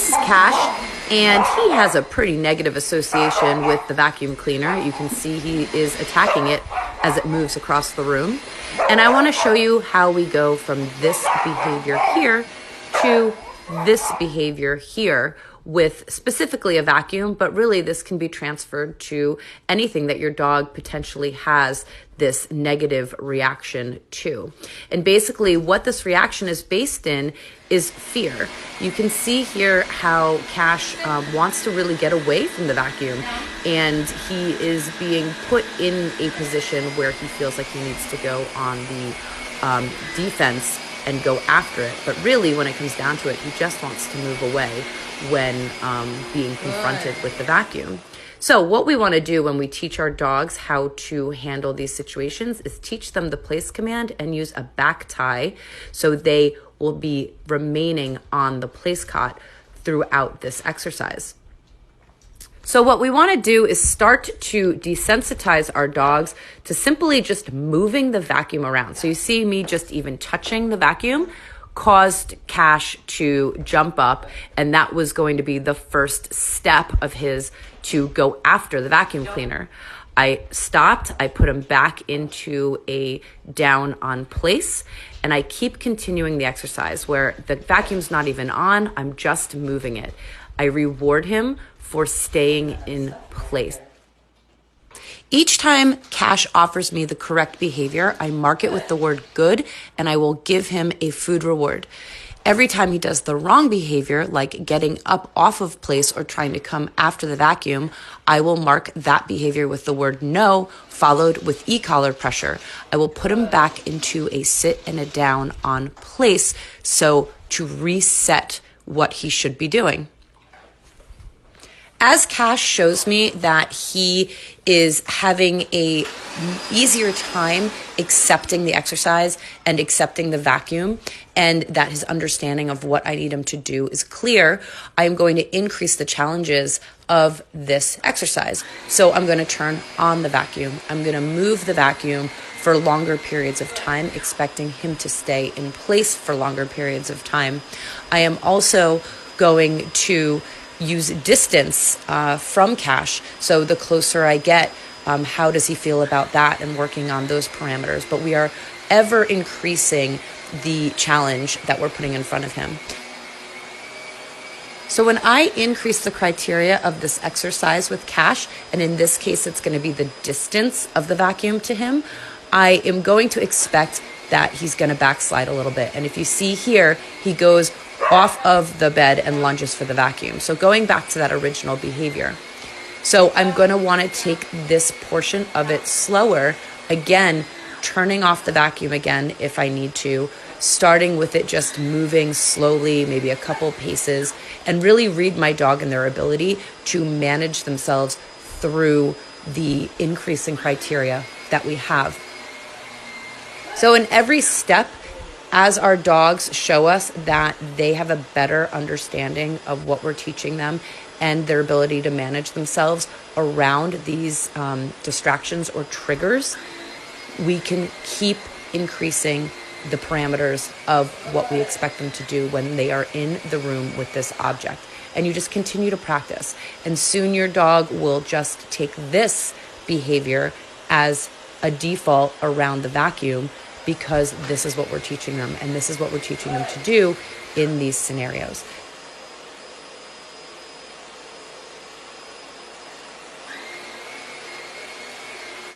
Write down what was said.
this is Cash, and he has a pretty negative association with the vacuum cleaner. You can see he is attacking it as it moves across the room. And I want to show you how we go from this behavior here to this behavior here with specifically a vacuum, but really this can be transferred to anything that your dog potentially has this negative reaction to. And basically what this reaction is based in is fear. You can see here how Cash wants to really get away from the vacuum, and he is being put in a position where he feels like he needs to go on the defense and go after it. But really, when it comes down to it, he just wants to move away when being confronted with the vacuum. So what we want to do when we teach our dogs how to handle these situations is teach them the place command and use a back tie so they will be remaining on the place cot throughout this exercise. So what we want to do is start to desensitize our dogs to simply just moving the vacuum around. So you see me just even touching the vacuum caused Cash to jump up, and that was going to be the first step of his to go after the vacuum cleaner. I stopped, I put him back into a down on place, and I keep continuing the exercise where the vacuum's not even on, I'm just moving it. I reward him for staying in place. Each time Cash offers me the correct behavior, I mark it with the word good, and I will give him a food reward. Every time he does the wrong behavior, like getting up off of place or trying to come after the vacuum, I will mark that behavior with the word no, followed with e-collar pressure. I will put him back into a sit and a down on place, so to reset what he should be doing. As Cash shows me that he is having a easier time accepting the exercise and accepting the vacuum, and that his understanding of what I need him to do is clear, I am going to increase the challenges of this exercise. So I'm going to turn on the vacuum. I'm going to move the vacuum for longer periods of time, expecting him to stay in place for longer periods of time. I am also going to use distance from Cash. So the closer I get, how does he feel about that, and working on those parameters. But we are ever increasing the challenge that we're putting in front of him. So when I increase the criteria of this exercise with Cash, and in this case, it's going to be the distance of the vacuum to him, I am going to expect that he's going to backslide a little bit. And if you see here, he goes off of the bed and lunges for the vacuum. So going back to that original behavior. So I'm going to want to take this portion of it slower, again, turning off the vacuum again if I need to, starting with it just moving slowly, maybe a couple paces, and really read my dog and their ability to manage themselves through the increasing criteria that we have. So in every step, as our dogs show us that they have a better understanding of what we're teaching them and their ability to manage themselves around these distractions or triggers, we can keep increasing the parameters of what we expect them to do when they are in the room with this object. And you just continue to practice. And soon your dog will just take this behavior as a default around the vacuum, because this is what we're teaching them, and this is what we're teaching them to do in these scenarios.